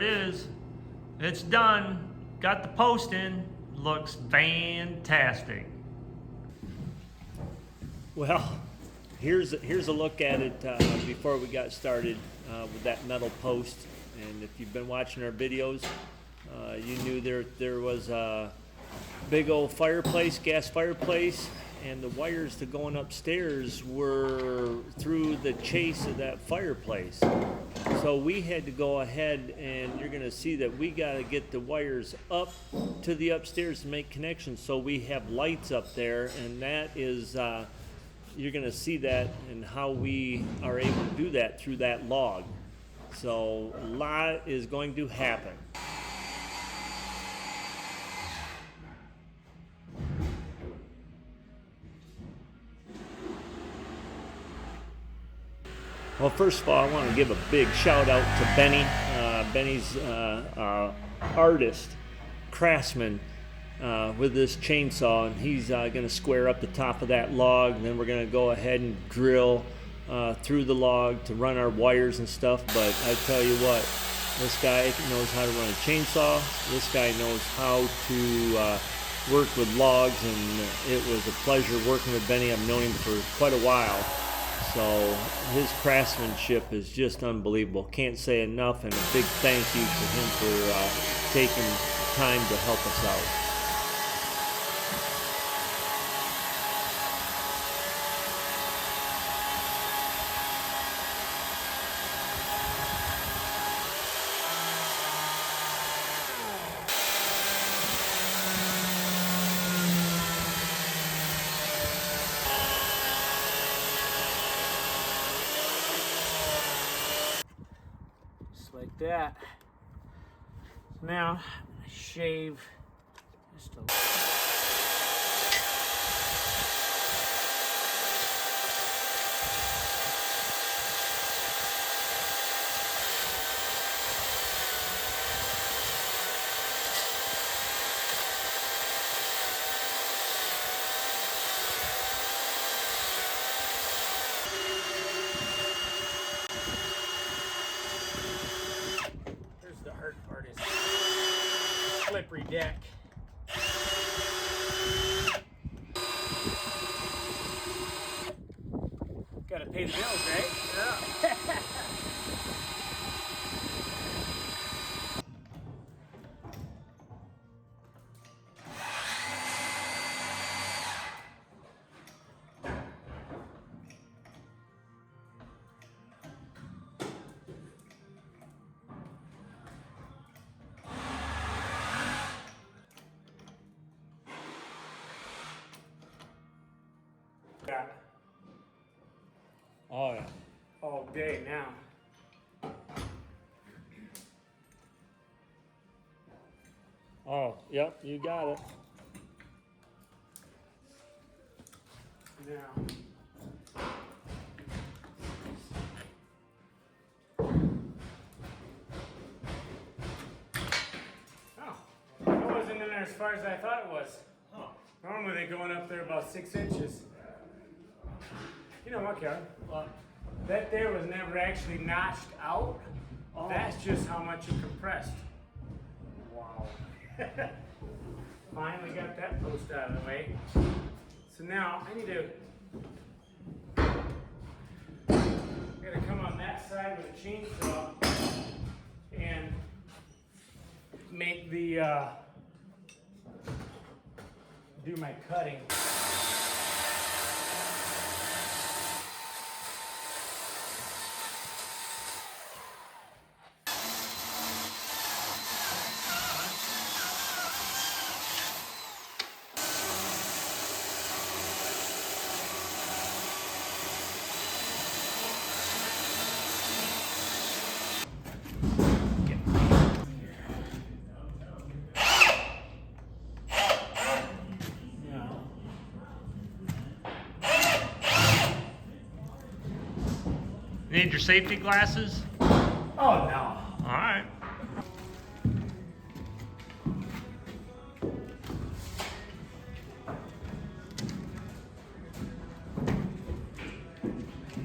it is. It's done. Got the post in. Looks fantastic. Well, here's a look at it before we got started with that metal post. And if you've been watching our videos, you knew there was a big old fireplace, gas fireplace, and the wires to going upstairs were through the chase of that fireplace. So we had to go ahead, and you're going to see that we got to get the wires up to the upstairs to make connections. So we have lights up there, and that is, you're going to see that and how we are able to do that through that log. So a lot is going to happen. Well, first of all, I want to give a big shout out to Benny. Benny's artist, craftsman with this chainsaw, and he's going to square up the top of that log, and then we're going to go ahead and drill through the log to run our wires and stuff. But I tell you what, this guy knows how to run a chainsaw. This guy knows how to work with logs, and it was a pleasure working with Benny. I've known him for quite a while. So his craftsmanship is just unbelievable. Can't say enough, and a big thank you to him for taking time to help us out. Like that. So now I'm gonna shave just a little. The hard part is slippery deck. Gotta pay the bills, right? Yeah. Oh yeah. All day now. Oh, yep, you got it. Now. Oh, it wasn't in there as far as I thought it was. Huh. Normally they're going up there about 6 inches. You know what, Kevin? That there was never actually notched out. Oh. That's just how much it compressed. Wow. Finally got that post out of the way. So now I need to gotta come on that side with a chainsaw and make the do my cutting. Need your safety glasses? Oh no. All right.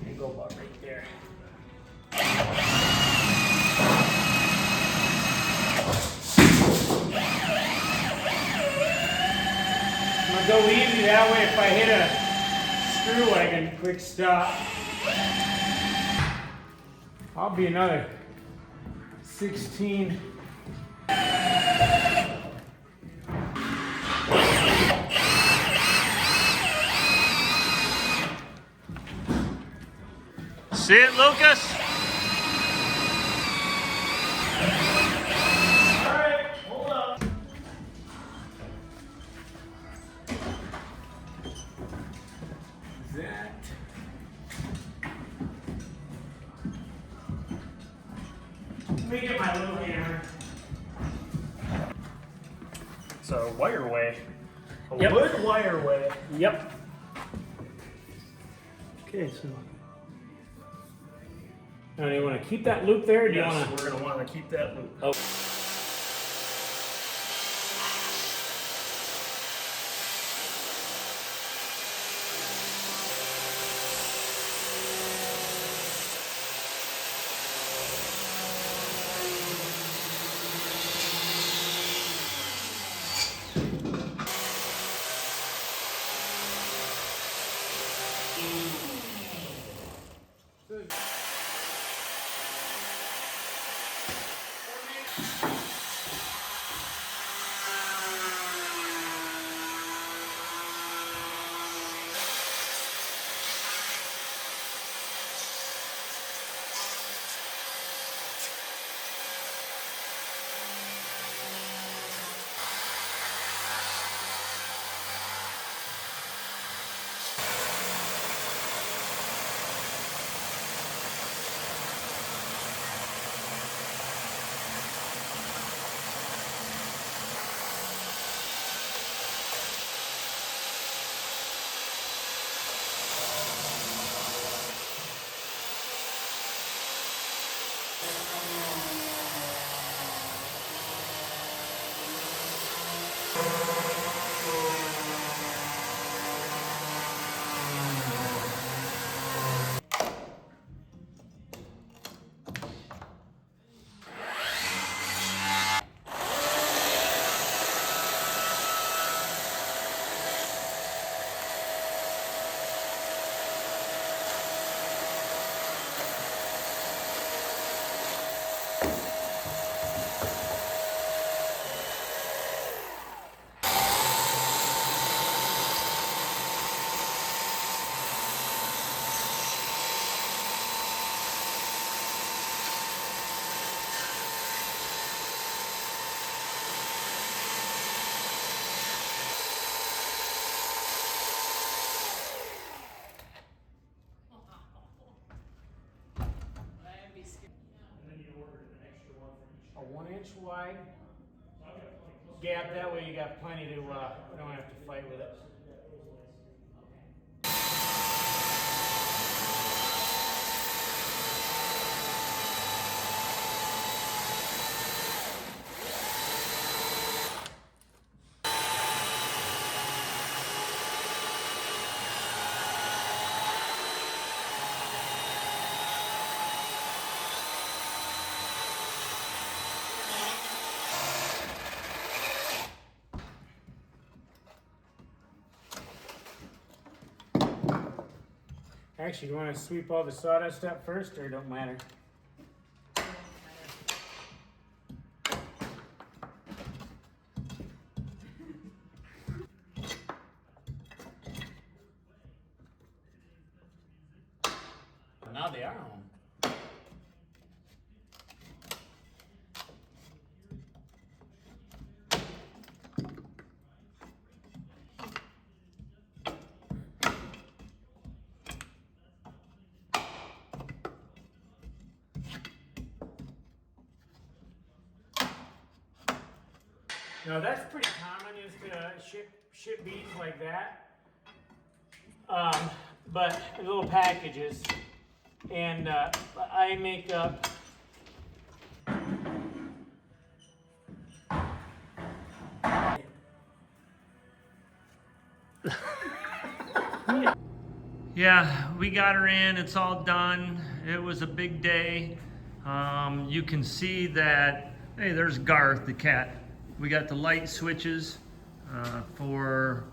They go about right there. It'll go easy that way if I hit a screw I can quick stop. I'll be another 16. See it, Lucas? Alright, hold up. That. Let me get my little hammer. It's a wire way. A Yep. wood wire way. Yep. Okay, so Now, do you want to keep that loop there, or do you yes, want we're gonna want to keep that loop. to? Oh. A 1-inch wide gap. That way you got plenty to, you don't have to fight with it. Actually, you want to sweep all the sawdust up first, or it don't matter? Now they are home. No, that's pretty common, is to ship beads like that. But little packages, and I make up. Yeah, we got her in. It's all done. It was a big day. You can see that, hey, there's Garth the cat. We got the light switches for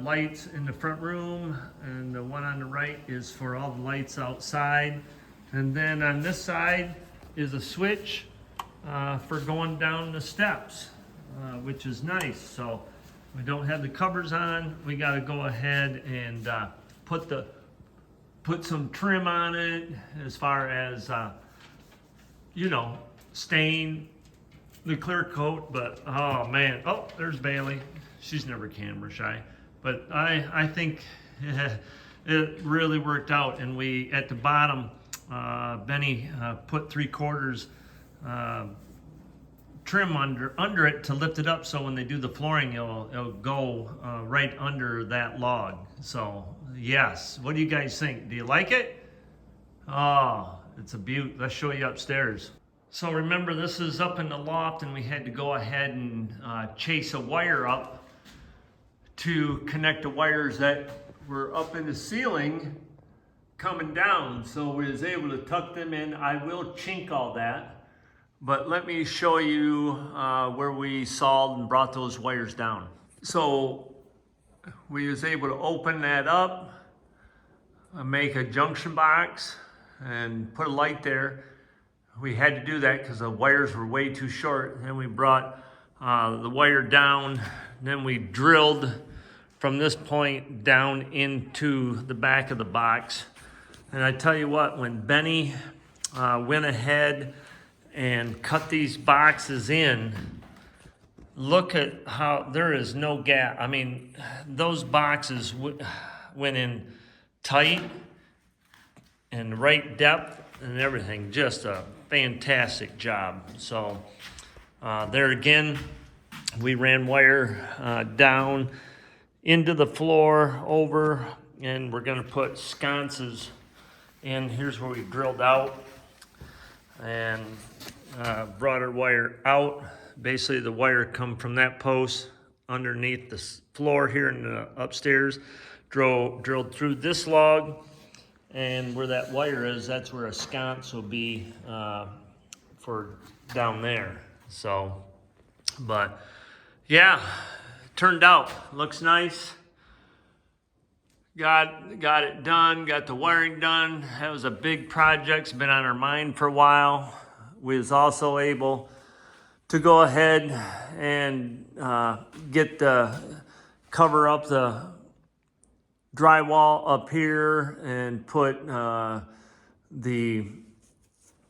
lights in the front room, and the one on the right is for all the lights outside. And then on this side is a switch for going down the steps, which is nice. So we don't have the covers on. We got to go ahead and put some trim on it, as far as stain the clear coat. But oh man, oh, there's Bailey. She's never camera shy, but I think it really worked out. And we, at the bottom, Benny put 3/4 trim under it to lift it up, so when they do the flooring, it'll go right under that log. So yes, what do you guys think? Do you like it? Oh, it's a beaut. Let's show you upstairs. So remember, this is up in the loft, and we had to go ahead and chase a wire up to connect the wires that were up in the ceiling coming down. So we was able to tuck them in. I will chink all that, but let me show you where we sawed and brought those wires down. So we was able to open that up, make a junction box, and put a light there. We had to do that because the wires were way too short. Then we brought the wire down. Then we drilled from this point down into the back of the box. And I tell you what, when Benny went ahead and cut these boxes in, look at how there is no gap. I mean, those boxes went in tight and the right depth and everything. Just a fantastic job. So there again, we ran wire down into the floor over, and we're gonna put sconces in. Here's where we drilled out and brought our wire out. Basically, the wire come from that post underneath the floor here in the upstairs, drilled through this log, and where that wire is, that's where a sconce will be for down there. So, but yeah, turned out, looks nice. Got it done, got the wiring done. That was a big project, it's been on our mind for a while. We was also able to go ahead and cover up the drywall up here and put the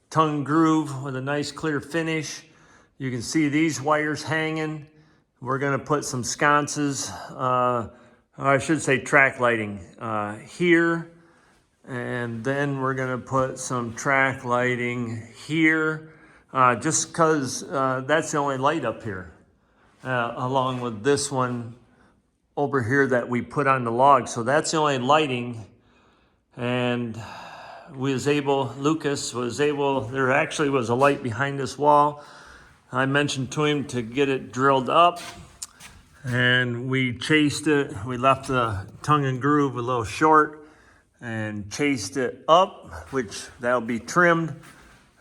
tongue groove with a nice clear finish. You can see these wires hanging. We're gonna put some sconces, I should say track lighting here, and then we're gonna put some track lighting here, just cause that's the only light up here, along with this one over here that we put on the log. So that's the only lighting. And Lucas was able, there actually was a light behind this wall. I mentioned to him to get it drilled up, and we chased it. We left the tongue and groove a little short and chased it up, which that'll be trimmed.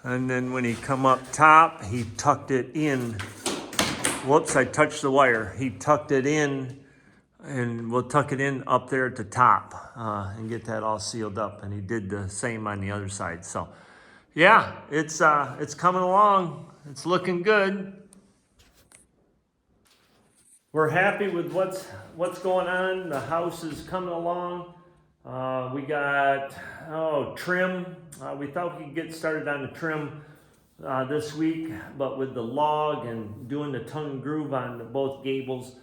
And then when he come up top, he tucked it in. Whoops, I touched the wire. He tucked it in, and we'll tuck it in up there at the top and get that all sealed up. And he did the same on the other side. So yeah, it's coming along. It's looking good. We're happy with what's going on. The house is coming along. We got trim. We thought we could get started on the trim this week, but with the log and doing the tongue and groove on both gables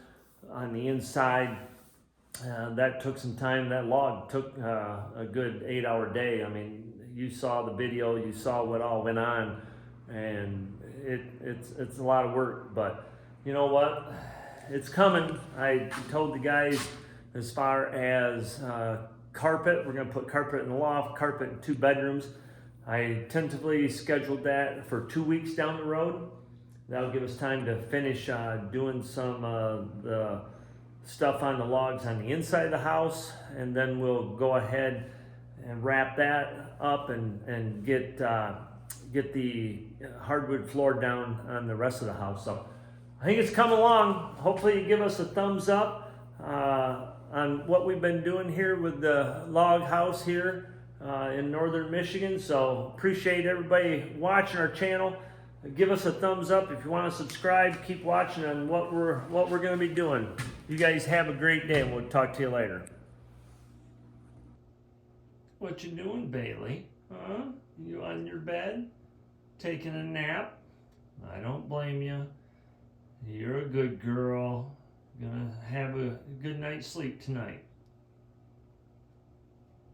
on the inside, that took some time. That log took a good 8-hour day. I mean, you saw the video, you saw what all went on, and it's a lot of work. But you know what? It's coming. I told the guys, as far as carpet, we're gonna put carpet in the loft, carpet in 2 bedrooms. I tentatively scheduled that for 2 weeks down the road. That'll give us time to finish doing some the stuff on the logs on the inside of the house, and then we'll go ahead and wrap that up and get the hardwood floor down on the rest of the house. So I think it's coming along. Hopefully you give us a thumbs up. on what we've been doing here with the log house here in northern Michigan. So appreciate everybody watching our channel. Give us a thumbs up if you want to subscribe. Keep watching on what we're going to be doing. You guys have a great day, and we'll talk to you later. What you doing, Bailey? Huh? You on your bed? Taking a nap? I don't blame you. You're a good girl. Gonna have a good night's sleep tonight.